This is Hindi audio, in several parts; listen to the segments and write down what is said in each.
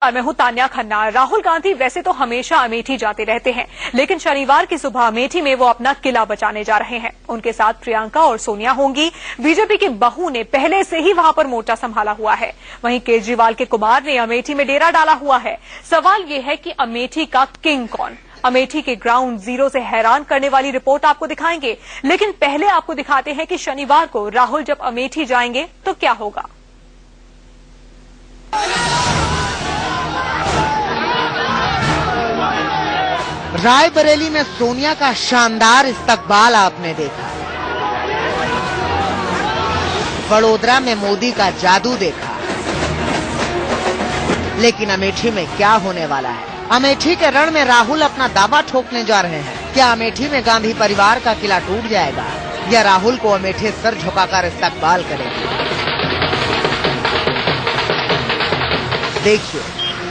मैं हूं तान्या खन्ना। राहुल गांधी वैसे तो हमेशा अमेठी जाते रहते हैं, लेकिन शनिवार की सुबह अमेठी में वो अपना किला बचाने जा रहे हैं। उनके साथ प्रियंका और सोनिया होंगी। बीजेपी की बहू ने पहले से ही वहां पर मोर्चा संभाला हुआ है। वहीं केजरीवाल के कुमार ने अमेठी में डेरा डाला हुआ है। सवाल ये है कि अमेठी का किंग कौन? अमेठी के ग्राउंड जीरो से हैरान करने वाली रिपोर्ट आपको दिखाएंगे, लेकिन पहले आपको दिखाते हैं कि शनिवार को राहुल जब अमेठी जाएंगे तो क्या होगा। रायबरेली में सोनिया का शानदार इस्तकबाल आपने देखा, वडोदरा में मोदी का जादू देखा, लेकिन अमेठी में क्या होने वाला है? अमेठी के रण में राहुल अपना दावा ठोकने जा रहे हैं। क्या अमेठी में गांधी परिवार का किला टूट जाएगा या राहुल को अमेठी सर झुकाकर इस्तकबाल करेंगे? देखिए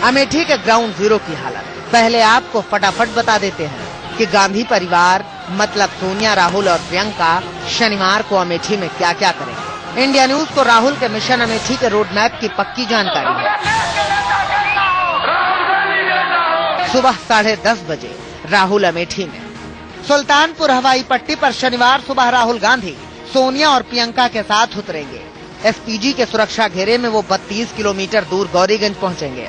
अमेठी के ग्राउंड जीरो की हालत। पहले आपको फटाफट बता देते हैं कि गांधी परिवार मतलब सोनिया, राहुल और प्रियंका शनिवार को अमेठी में क्या क्या करेंगे। इंडिया न्यूज को राहुल के मिशन अमेठी के रोड मैप की पक्की जानकारी है। सुबह 10:30 बजे राहुल अमेठी में। सुल्तानपुर हवाई पट्टी पर शनिवार सुबह राहुल गांधी सोनिया और प्रियंका के साथ उतरेंगे। एसपीजी के सुरक्षा घेरे में वो 32 किलोमीटर दूर गौरीगंज पहुंचेंगे।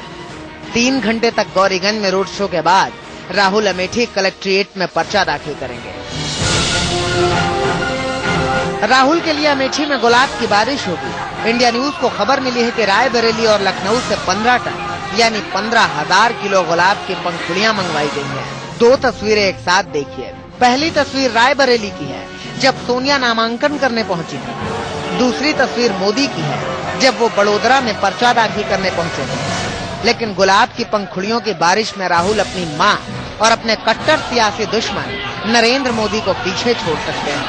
3 घंटे तक गौरीगंज में रोड शो के बाद राहुल अमेठी कलेक्ट्रेट में पर्चा दाखिल करेंगे। राहुल के लिए अमेठी में गुलाब की बारिश होगी। इंडिया न्यूज को खबर मिली है कि रायबरेली और लखनऊ से 15 टन यानी 15,000 किलो गुलाब की पंखुड़ियां मंगवाई गई हैं। 2 तस्वीरें एक साथ देखिए। पहली तस्वीर रायबरेली की है जब सोनिया नामांकन करने पहुंची थी। दूसरी तस्वीर मोदी की है जब वो बड़ोदरा में पर्चा दाखिल करने पहुंचे थे। लेकिन गुलाब की पंखुड़ियों की बारिश में राहुल अपनी मां और अपने कट्टर सियासी दुश्मन नरेंद्र मोदी को पीछे छोड़ सकते हैं।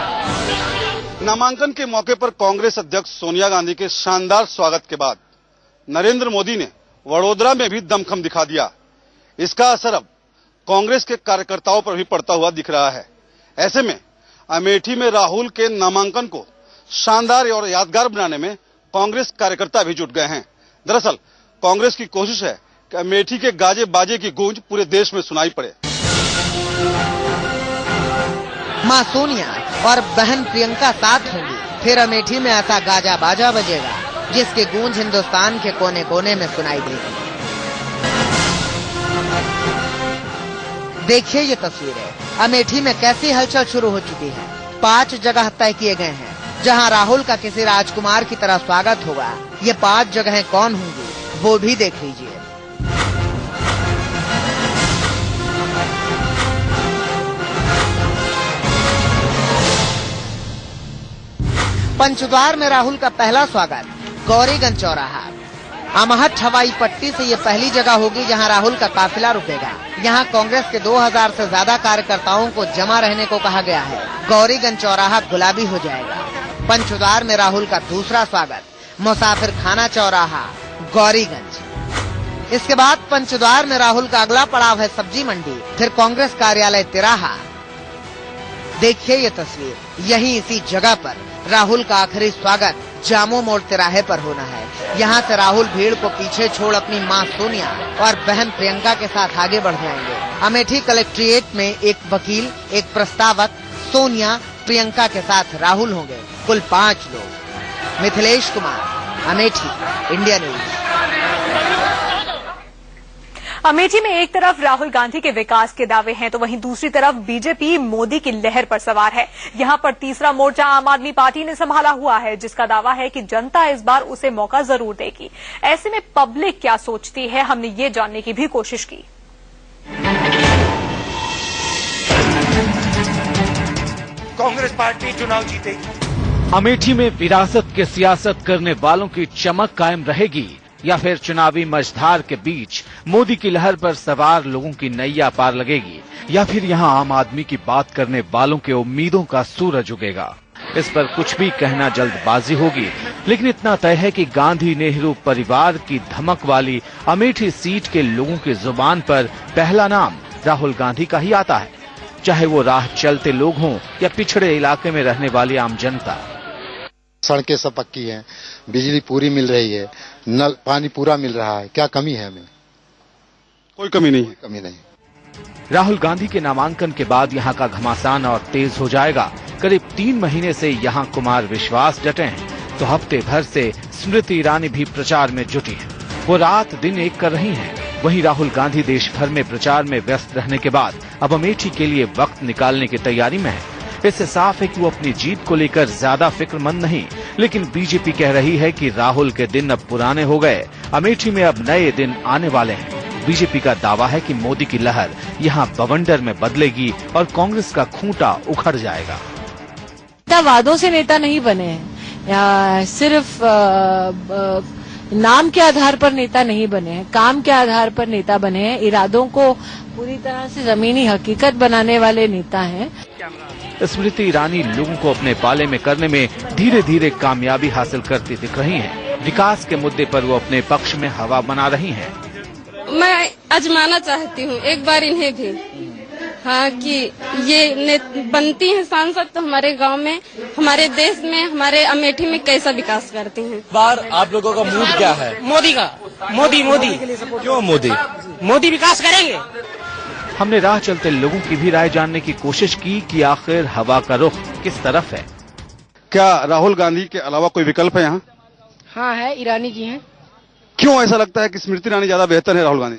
नामांकन के मौके पर कांग्रेस अध्यक्ष सोनिया गांधी के शानदार स्वागत के बाद नरेंद्र मोदी ने वडोदरा में भी दमखम दिखा दिया। इसका असर अब कांग्रेस के कार्यकर्ताओं पर भी पड़ता हुआ दिख रहा है। ऐसे में अमेठी में राहुल के नामांकन को शानदार और यादगार बनाने में कांग्रेस कार्यकर्ता भी जुट गए हैं। दरअसल कांग्रेस की कोशिश है कि अमेठी के गाजे बाजे की गूंज पूरे देश में सुनाई पड़े। मां सोनिया और बहन प्रियंका साथ होंगी, फिर अमेठी में ऐसा गाजा बाजा बजेगा जिसकी गूंज हिंदुस्तान के कोने कोने में सुनाई देगी। देखिए ये तस्वीरें। अमेठी में कैसी हलचल शुरू हो चुकी है। 5 जगह तय किए गए हैं जहां राहुल का किसी राजकुमार की तरह स्वागत होगा। ये 5 जगहें कौन होंगी वो भी देख लीजिए। पंचद्वार में राहुल का पहला स्वागत गौरीगंज चौराहा। अमहट हवाई पट्टी से ये पहली जगह होगी जहां राहुल का काफिला रुकेगा। यहां कांग्रेस के 2000 से ज्यादा कार्यकर्ताओं को जमा रहने को कहा गया है। गौरीगंज चौराहा गुलाबी हो जाएगा। पंचद्वार में राहुल का दूसरा स्वागत मुसाफिर खाना चौराहा गौरीगंज। इसके बाद पंचद्वार में राहुल का अगला पड़ाव है सब्जी मंडी, फिर कांग्रेस कार्यालय तिराहा। देखिए ये तस्वीर। यहीं इसी जगह पर राहुल का आखिरी स्वागत जामो मोड़ तिराहे पर होना है। यहाँ से राहुल भीड़ को पीछे छोड़ अपनी मां सोनिया और बहन प्रियंका के साथ आगे बढ़ जाएंगे। अमेठी कलेक्ट्रेट में एक वकील, एक प्रस्तावक, सोनिया, प्रियंका के साथ राहुल होंगे। कुल 5 लोग। Mithilesh Kumar, Amethi, India news. अमेठी में एक तरफ राहुल गांधी के विकास के दावे हैं तो वहीं दूसरी तरफ बीजेपी मोदी की लहर पर सवार है। यहां पर तीसरा मोर्चा आम आदमी पार्टी ने संभाला हुआ है, जिसका दावा है कि जनता इस बार उसे मौका जरूर देगी। ऐसे में पब्लिक क्या सोचती है, हमने ये जानने की भी कोशिश की। कांग्रेस पार्टी चुनाव जीतेगी। अमेठी में विरासत की सियासत करने वालों की चमक कायम रहेगी या फिर चुनावी मझधार के बीच मोदी की लहर पर सवार लोगों की नैया पार लगेगी, या फिर यहां आम आदमी की बात करने वालों के उम्मीदों का सूरज उगेगा। इस पर कुछ भी कहना जल्दबाजी होगी, लेकिन इतना तय है कि गांधी नेहरू परिवार की धमक वाली अमेठी सीट के लोगों की जुबान पर पहला नाम राहुल गांधी का ही आता है, चाहे वो राह चलते लोग हों या पिछड़े इलाके में रहने वाली आम जनता। सड़कें सब पक्की हैं, बिजली पूरी मिल रही है, नल पानी पूरा मिल रहा है, क्या कमी है हमें? कोई कमी नहीं है। कमी नहीं। राहुल गांधी के नामांकन के बाद यहाँ का घमासान और तेज हो जाएगा। करीब 3 महीने से यहाँ कुमार विश्वास डटे हैं, तो हफ्ते भर से स्मृति ईरानी भी प्रचार में जुटी हैं। वो रात दिन एक कर रही हैं। वहीं राहुल गांधी देश भर में प्रचार में व्यस्त रहने के बाद अब अमेठी के लिए वक्त निकालने की तैयारी में है। इससे साफ है कि वो अपनी जीत को लेकर ज्यादा फिक्रमंद नहीं, लेकिन बीजेपी कह रही है कि राहुल के दिन अब पुराने हो गए, अमेठी में अब नए दिन आने वाले हैं। बीजेपी का दावा है कि मोदी की लहर यहाँ बवंडर में बदलेगी और कांग्रेस का खूंटा उखड़ जाएगा। वादों से नेता नहीं बने हैं, सिर्फ नाम के आधार पर नेता नहीं बने हैं, काम के आधार पर नेता बने हैं। इरादों को पूरी तरह से जमीनी हकीकत बनाने वाले नेता हैं। स्मृति ईरानी लोगों को अपने पाले में करने में धीरे धीरे कामयाबी हासिल करती दिख रही हैं। विकास के मुद्दे पर वो अपने पक्ष में हवा बना रही हैं। मैं आजमाना चाहती हूँ एक बार इन्हें भी, हाँ, कि ये बनती हैं सांसद तो हमारे गांव में, हमारे देश में, हमारे अमेठी में कैसा विकास करती हैं। बार आप लोगों का मूड क्या है? मोदी का। मोदी क्यों मोदी? मोदी विकास करेंगे। हमने राह चलते लोगों की भी राय जानने की कोशिश की कि आखिर हवा का रुख किस तरफ है। क्या राहुल गांधी के अलावा कोई विकल्प है यहाँ? हाँ है, ईरानी जी हैं। क्यों ऐसा लगता है कि स्मृति ईरानी ज्यादा बेहतर है राहुल गांधी?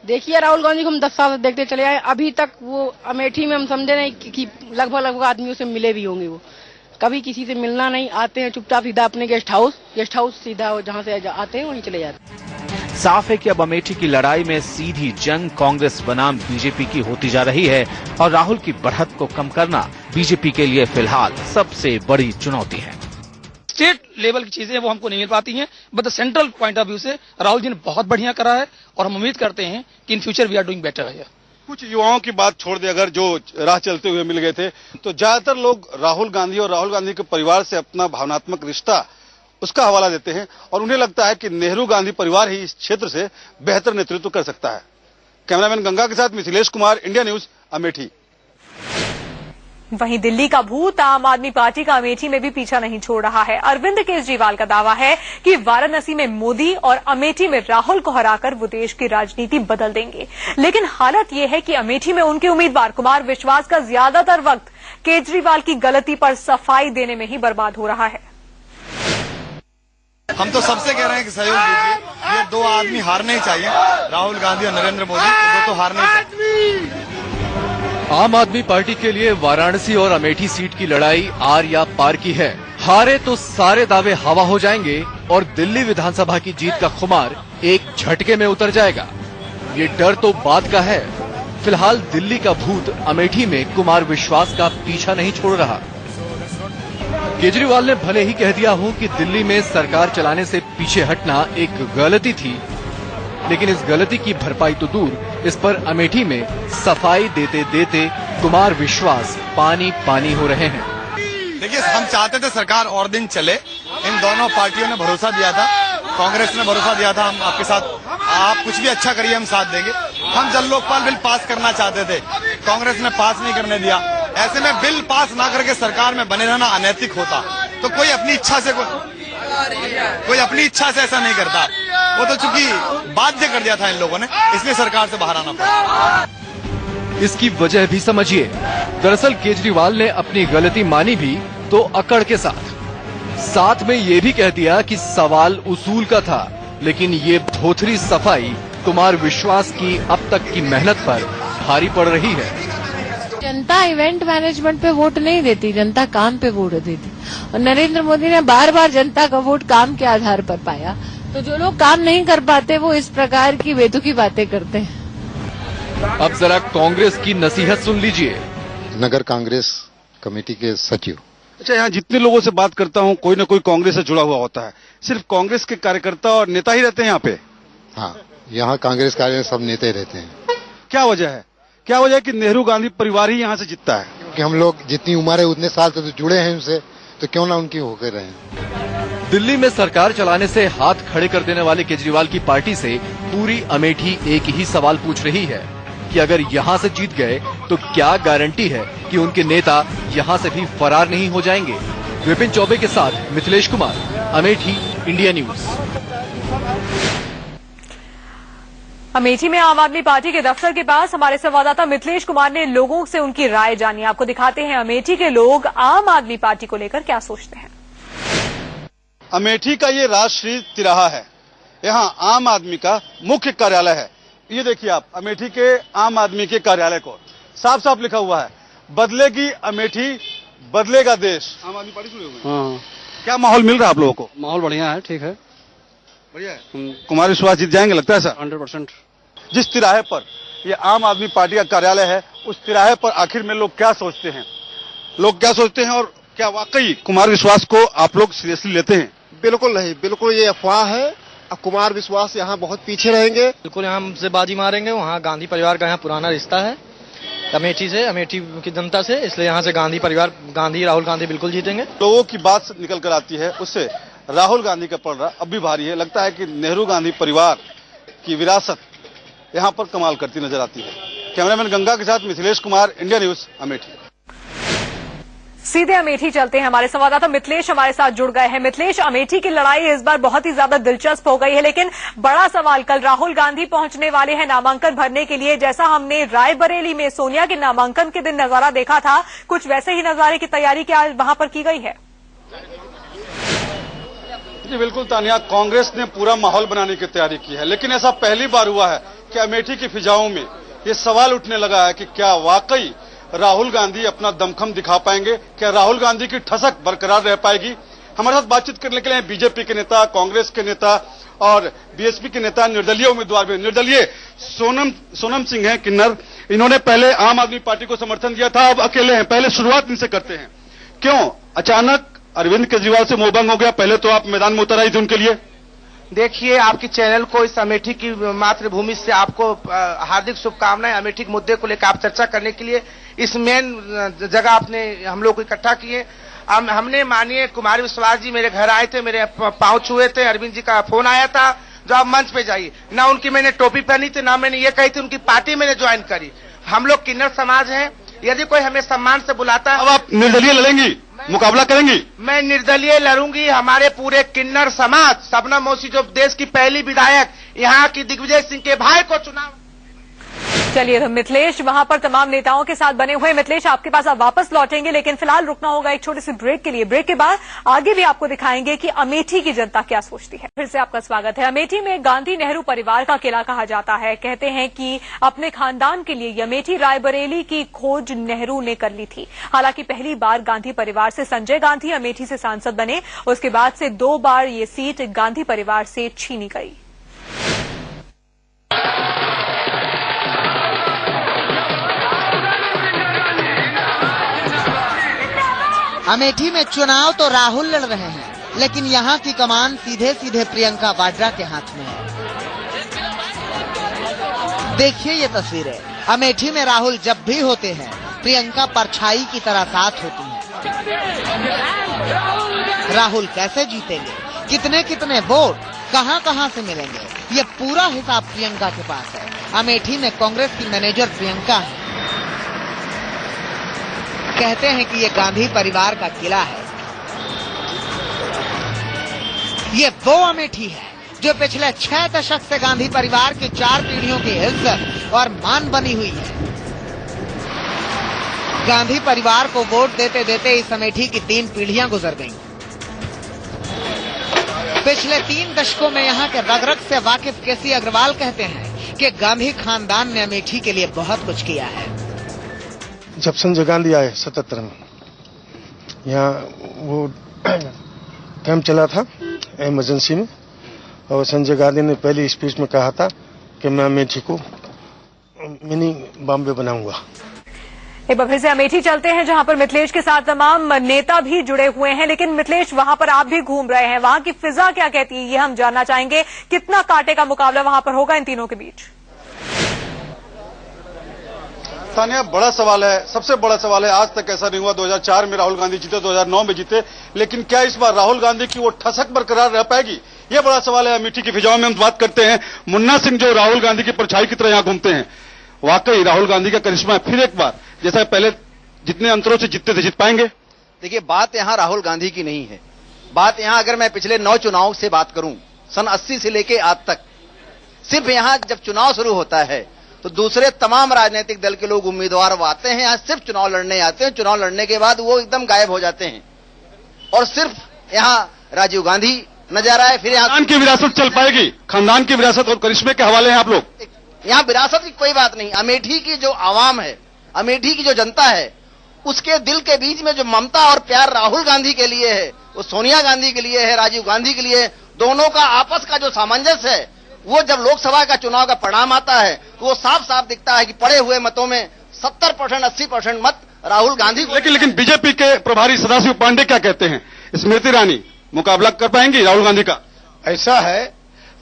देखिए, राहुल गांधी को हम 10 साल से देखते चले आए, अभी तक वो अमेठी में हम समझे नहीं कि लगभग आदमियों से मिले भी होंगे। वो कभी किसी से मिलना नहीं, आते हैं चुपचाप सीधा अपने गेस्ट हाउस सीधा जहाँ से आते हैं वहीं चले जाते हैं। साफ है कि अब अमेठी की लड़ाई में सीधी जंग कांग्रेस बनाम बीजेपी की होती जा रही है और राहुल की बढ़त को कम करना बीजेपी के लिए फिलहाल सबसे बड़ी चुनौती है। स्टेट लेवल की चीजें वो हमको नहीं मिल पाती हैं, but central point of view से राहुल जी ने बहुत बढ़िया करा है और हम उम्मीद करते हैं कि in future we are doing better है। कुछ युवाओं की बात छोड़ दे, अगर जो राह चलते हुए मिल गए थे, तो ज्यादातर लोग राहुल गांधी और राहुल गांधी के परिवार से अपना भावनात्मक रिश्ता उसका हवाला देते हैं और उन्हें लगता है कि नेहरू गांधी परिवार ही इस क्षेत्र से बेहतर नेतृत्व कर सकता है। कैमरामैन गंगा के साथ मिथिलेश कुमार, इंडिया न्यूज, अमेठी। वहीं दिल्ली का भूत आम आदमी पार्टी का अमेठी में भी पीछा नहीं छोड़ रहा है। अरविंद केजरीवाल का दावा है कि वाराणसी में मोदी और अमेठी में राहुल को हराकर वो देश की राजनीति बदल देंगे। लेकिन हालत ये है कि अमेठी में उनके उम्मीदवार कुमार विश्वास का ज्यादातर वक्त केजरीवाल की गलती पर सफाई देने में ही बर्बाद हो रहा है। हम तो सबसे कह रहे हैं कि सहयोग दीजिए, ये 2 आदमी हारने ही चाहिए, राहुल गांधी और नरेंद्र मोदी, वो तो हारने ही चाहिए। आम आदमी पार्टी के लिए वाराणसी और अमेठी सीट की लड़ाई आर या पार की है। हारे तो सारे दावे हवा हो जाएंगे और दिल्ली विधानसभा की जीत का खुमार एक झटके में उतर जाएगा। ये डर तो बात का है। फिलहाल दिल्ली का भूत अमेठी में कुमार विश्वास का पीछा नहीं छोड़ रहा। केजरीवाल ने भले ही कह दिया हो कि दिल्ली में सरकार चलाने से पीछे हटना एक गलती थी, लेकिन इस गलती की भरपाई तो दूर, इस पर अमेठी में सफाई देते देते कुमार विश्वास पानी पानी हो रहे हैं। देखिए, हम चाहते थे सरकार और दिन चले, इन दोनों पार्टियों ने भरोसा दिया था, कांग्रेस ने भरोसा दिया था, हम आपके साथ, आप कुछ भी अच्छा करिए हम साथ देंगे। हम जल लोकपाल बिल पास करना चाहते थे, कांग्रेस ने पास नहीं करने दिया। ऐसे में बिल पास ना करके सरकार में बने रहना अनैतिक होता। तो कोई अपनी इच्छा से ऐसा नहीं करता, वो तो चूंकि बाध्य कर दिया था इन लोगों ने, इसलिए सरकार से बाहर आना पड़ा। इसकी वजह भी समझिए। दरअसल केजरीवाल ने अपनी गलती मानी भी तो अकड़ के साथ में ये भी कह दिया कि सवाल उसूल का था, लेकिन ये धोथरी सफाई कुमार विश्वास की अब तक की मेहनत पर भारी पड़ रही है। जनता इवेंट मैनेजमेंट पे वोट नहीं देती, जनता काम पे वोट देती। और नरेंद्र मोदी ने बार बार जनता का वोट काम के आधार पर पाया। तो जो लोग काम नहीं कर पाते वो इस प्रकार की बेतुकी बातें करते हैं। अब जरा कांग्रेस की नसीहत सुन लीजिए। नगर कांग्रेस कमेटी के सचिव। अच्छा, यहाँ जितने लोगों से बात करता हूँ कोई न कोई कांग्रेस से जुड़ा हुआ होता है। सिर्फ कांग्रेस के कार्यकर्ता और नेता ही रहते हैं यहाँ पे? हाँ, यहाँ कांग्रेस कार्य सब नेता ही रहते हैं। क्या वजह है? क्या वजह है कि नेहरू गांधी परिवार ही यहाँ से जीतता है? क्योंकि हम लोग जितनी उम्र है उतने साल से तो जुड़े हैं उनसे, तो क्यों ना उनकी होकर रहे। दिल्ली में सरकार चलाने से हाथ खड़े कर देने वाले केजरीवाल की पार्टी से पूरी अमेठी एक ही सवाल पूछ रही है कि अगर यहाँ से जीत गए तो क्या गारंटी है कि उनके नेता यहाँ से भी फरार नहीं हो जाएंगे। विपिन चौबे के साथ मिथिलेश कुमार, अमेठी, इंडिया न्यूज। अमेठी में आम आदमी पार्टी के दफ्तर के पास हमारे संवाददाता मिथिलेश कुमार ने लोगों से उनकी राय जानी। आपको दिखाते हैं अमेठी के लोग आम आदमी पार्टी को लेकर क्या सोचते हैं। अमेठी का ये राष्ट्रीय तिराहा है, यहाँ आम आदमी का मुख्य कार्यालय है। ये देखिए आप, अमेठी के आम आदमी के कार्यालय को साफ साफ लिखा हुआ है, बदलेगी अमेठी बदलेगा देश। आम आदमी पार्टी जुड़े हुए हैं। हाँ। क्या माहौल मिल रहा है आप लोगों को? माहौल बढ़िया है, ठीक है, बढ़िया है। कुमार विश्वास जीत जाएंगे लगता है सर? 100%। जिस तिराहे पर ये आम आदमी पार्टी का कार्यालय है, उस तिराहे पर आखिर में लोग क्या सोचते हैं, लोग क्या सोचते हैं और क्या वाकई कुमार विश्वास को आप लोग सीरियसली लेते हैं? बिल्कुल नहीं, बिल्कुल ये अफवाह है। कुमार विश्वास यहाँ बहुत पीछे रहेंगे। बिल्कुल यहाँ हमसे बाजी मारेंगे। वहाँ गांधी परिवार का यहाँ पुराना रिश्ता है अमेठी से, अमेठी की जनता से, इसलिए यहाँ से गांधी परिवार, राहुल गांधी बिल्कुल जीतेंगे। लोगों की बात निकल कर आती है, उससे राहुल गांधी का पलड़ा अब भी भारी है। लगता है कि नेहरू गांधी परिवार की विरासत यहाँ पर कमाल करती नजर आती है। कैमरामैन गंगा के साथ मिथिलेश कुमार, इंडिया न्यूज, अमेठी। सीधे अमेठी चलते हैं, हमारे संवाददाता मिथिलेश हमारे साथ जुड़ गए हैं। मिथिलेश, अमेठी की लड़ाई इस बार बहुत ही ज्यादा दिलचस्प हो गई है, लेकिन बड़ा सवाल, कल राहुल गांधी पहुंचने वाले हैं नामांकन भरने के लिए। जैसा हमने रायबरेली में सोनिया के नामांकन के दिन नजारा देखा था, कुछ वैसे ही नजारे की तैयारी क्या वहां पर की गई है? जी बिल्कुल तानिया, कांग्रेस ने पूरा माहौल बनाने की तैयारी की है, लेकिन ऐसा पहली बार हुआ है कि अमेठी की फिजाओं में ये सवाल उठने लगा है कि क्या वाकई राहुल गांधी अपना दमखम दिखा पाएंगे, क्या राहुल गांधी की ठसक बरकरार रह पाएगी। हमारे साथ बातचीत करने के लिए बीजेपी के नेता, कांग्रेस के नेता और बीएसपी के नेता, निर्दलीय उम्मीदवार भी। निर्दलीय सोनम सिंह हैं किन्नर, इन्होंने पहले आम आदमी पार्टी को समर्थन दिया था, अब अकेले हैं। पहले शुरुआत इनसे करते हैं, क्यों अचानक अरविंद केजरीवाल से मोहभंग हो गया? पहले तो आप मैदान में उतर आई थी उनके लिए। देखिए, आपकी चैनल को इस अमेठी की मातृभूमि से आपको हार्दिक शुभकामनाएं। अमेठी के मुद्दे को लेकर आप चर्चा करने के लिए इस मेन जगह आपने हम लोग को इकट्ठा किए। हमने माननीय कुमार विश्वास जी मेरे घर आए थे, मेरे पांव छुए थे, अरविंद जी का फोन आया था जो आप मंच पे जाइए। ना उनकी मैंने टोपी पहनी थी, ना मैंने ये कही थी उनकी पार्टी मैंने ज्वाइन करी। हम लोग किन्नर समाज हैं, यदि कोई हमें सम्मान से बुलाता है। अब आप निर्दलीय लड़ेंगी, मुकाबला करेंगी? मैं निर्दलीय लड़ूंगी। हमारे पूरे किन्नर समाज, शबनम मौसी जो देश की पहली विधायक, यहाँ की दिग्विजय सिंह के भाई को चुनाव। चलिए, तो मिथिलेश वहां पर तमाम नेताओं के साथ बने हुए। मिथिलेश, आपके पास आप वापस लौटेंगे, लेकिन फिलहाल रुकना होगा एक छोटे से ब्रेक के लिए। ब्रेक के बाद आगे भी आपको दिखाएंगे कि अमेठी की जनता क्या सोचती है। फिर से आपका स्वागत है। अमेठी में गांधी नेहरू परिवार का किला कहा जाता है। कहते हैं कि अपने खानदान के लिए अमेठी रायबरेली की खोज नेहरू ने कर ली थी। हालांकि पहली बार गांधी परिवार से संजय गांधी अमेठी से सांसद बने, उसके बाद से 2 बार ये सीट गांधी परिवार से छीनी गई। अमेठी में चुनाव तो राहुल लड़ रहे हैं, लेकिन यहाँ की कमान सीधे सीधे प्रियंका वाड्रा के हाथ में है। देखिए ये तस्वीरें, अमेठी में राहुल जब भी होते हैं, प्रियंका परछाई की तरह साथ होती हैं। राहुल कैसे जीतेंगे, कितने कितने वोट कहां कहां से मिलेंगे, ये पूरा हिसाब प्रियंका के पास है। अमेठी में कांग्रेस की मैनेजर प्रियंका है। कहते हैं कि ये गांधी परिवार का किला है। ये वो अमेठी है जो पिछले 6 दशक से गांधी परिवार की 4 पीढ़ियों की इज्जत और मान बनी हुई है। गांधी परिवार को वोट देते देते इस अमेठी की 3 पीढ़ियां गुजर गईं। पिछले 3 दशकों में यहाँ के रग रग से वाकिफ केसी अग्रवाल कहते हैं कि गांधी खानदान ने अमेठी के लिए बहुत कुछ किया है। जब संजय गांधी आए 77 में, यहाँ वो कैंप चला था इमरजेंसी में, और संजय गांधी ने पहली स्पीच में कहा था कि मैं अमेठी को मिनी बॉम्बे बनाऊंगा। एक बार फिर से अमेठी चलते हैं, जहां पर मिथिलेश के साथ तमाम नेता भी जुड़े हुए हैं। लेकिन मिथिलेश, वहां पर आप भी घूम रहे हैं, वहां की फिजा क्या कहती है, ये हम जानना चाहेंगे। कितना कांटे का मुकाबला वहां पर होगा इन तीनों के बीच? तानिया, बड़ा सवाल है, सबसे बड़ा सवाल है। आज तक ऐसा नहीं हुआ, 2004 में राहुल गांधी जीते, 2009 में जीते, लेकिन क्या इस बार राहुल गांधी की वो ठसक बरकरार रह पाएगी, ये बड़ा सवाल है। अमेठी की फिजाओं में हम बात करते हैं मुन्ना सिंह, जो राहुल गांधी की परछाई की तरह यहाँ घूमते हैं। वाकई राहुल गांधी का करिश्मा है फिर एक बार, जैसा पहले जितने अंतरों से जीतते थे, जीत पाएंगे? देखिए, बात यहाँ राहुल गांधी की नहीं है। बात यहाँ, अगर मैं पिछले 9 चुनाव से बात करूं, सन 80 से लेके आज तक, सिर्फ यहाँ जब चुनाव शुरू होता है तो दूसरे तमाम राजनीतिक दल के लोग उम्मीदवार आते हैं, यहाँ सिर्फ चुनाव लड़ने आते हैं। चुनाव लड़ने के बाद वो एकदम गायब हो जाते हैं और सिर्फ यहाँ राजीव गांधी नजर आए। फिर यहाँ खानदान की विरासत चल पाएगी, खानदान की विरासत और करिश्मे के हवाले हैं आप लोग। यहाँ विरासत की कोई बात नहीं। अमेठी की जो आवाम है, अमेठी की जो जनता है, उसके दिल के बीच में जो ममता और प्यार राहुल गांधी के लिए है, वो सोनिया गांधी के लिए है, राजीव गांधी के लिए, दोनों का आपस का जो सामंजस्य है, वो जब लोकसभा का चुनाव का परिणाम आता है तो वो साफ साफ दिखता है कि पड़े हुए मतों में 70% 80% मत राहुल गांधी को। लेकिन बीजेपी के प्रभारी सदाशिव पांडे क्या कहते हैं? स्मृति ईरानी मुकाबला कर पाएंगी राहुल गांधी का? ऐसा है,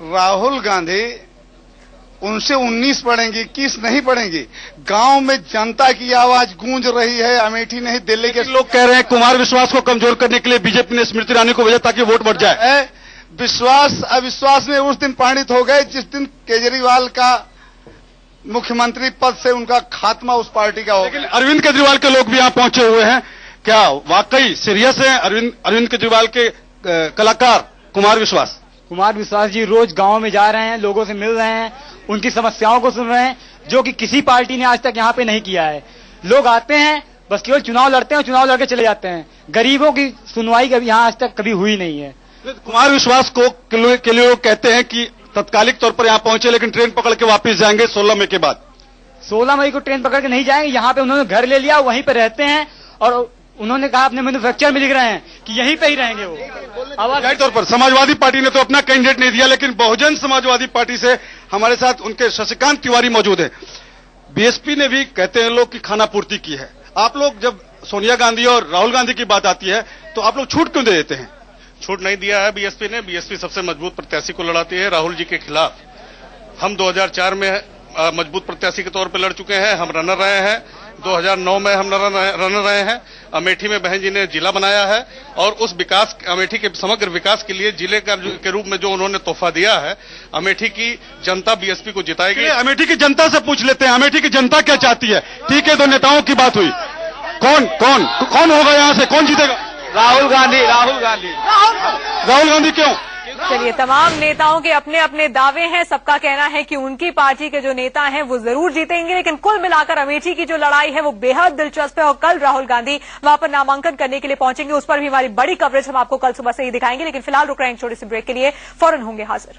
राहुल गांधी उनसे 19 पड़ेंगी, 21 नहीं पड़ेंगी। गांव में जनता की आवाज गूंज रही है। अमेठी नहीं, दिल्ली के लोग कह रहे हैं कुमार विश्वास को कमजोर करने के लिए बीजेपी ने स्मृति ईरानी को भेजा ताकि वोट बढ़ जाए। विश्वास अविश्वास में उस दिन परिणित हो गए जिस दिन केजरीवाल का मुख्यमंत्री पद से उनका खात्मा उस पार्टी का हो। लेकिन अरविंद केजरीवाल के लोग भी यहाँ पहुंचे हुए हैं, क्या वाकई सीरियस है अरविंद केजरीवाल के कलाकार कुमार विश्वास? कुमार विश्वास जी रोज गांव में जा रहे हैं, लोगों से मिल रहे हैं, उनकी समस्याओं को सुन रहे हैं, जो कि किसी पार्टी ने आज तक यहाँ पे नहीं किया है। लोग आते हैं, बस केवल चुनाव लड़ते हैं, चुनाव लड़के चले जाते हैं। गरीबों की सुनवाई कभी यहाँ आज तक कभी हुई नहीं है। कुमार विश्वास को के लिए लोग कहते हैं कि तत्कालिक तौर पर यहाँ पहुंचे लेकिन ट्रेन पकड़ के वापस जाएंगे 16 मई के बाद। 16 मई को ट्रेन पकड़ के नहीं जाएंगे। यहाँ पे उन्होंने घर ले लिया, वहीं पे रहते हैं और उन्होंने कहा अपने मैन्युफैक्चर में लिख रहे हैं कि यहीं पे ही रहेंगे वो। जाहिर तौर पर समाजवादी पार्टी ने तो अपना कैंडिडेट नहीं दिया, लेकिन बहुजन समाजवादी पार्टी से हमारे साथ उनके शशिकांत तिवारी मौजूद है। बीएसपी ने भी कहते हैं लोग की खाना पूर्ति की है। आप लोग जब सोनिया गांधी और राहुल गांधी की बात आती है तो आप लोग छूट क्यों दे देते हैं? छूट नहीं दिया है बीएसपी ने। बीएसपी सबसे मजबूत प्रत्याशी को लड़ाती है राहुल जी के खिलाफ। हम 2004 में मजबूत प्रत्याशी के तौर पर लड़ चुके हैं, हम रनर रहे हैं। 2009 में हम रनर रहे हैं। अमेठी में बहन जी ने जिला बनाया है और उस विकास, अमेठी के समग्र विकास के लिए जिले के रूप में जो उन्होंने तोहफा दिया है, अमेठी की जनता बीएसपी को जिताएगी। अमेठी की जनता से पूछ लेते हैं, अमेठी की जनता क्या चाहती है? ठीक है, 2 नेताओं की बात हुई, कौन होगा यहाँ से, कौन जीतेगा? राहुल गांधी। राहुल गांधी क्यों? चलिए, तमाम नेताओं के अपने अपने दावे हैं। सबका कहना है कि उनकी पार्टी के जो नेता हैं वो जरूर जीतेंगे, लेकिन कुल मिलाकर अमेठी की जो लड़ाई है वो बेहद दिलचस्प है और कल राहुल गांधी वहां पर नामांकन करने के लिए पहुंचेंगे। उस पर भी हमारी बड़ी कवरेज हम आपको कल सुबह से ही दिखाएंगे, लेकिन फिलहाल रुक रहे हैं छोटे से ब्रेक के लिए, फौरन होंगे हाजिर।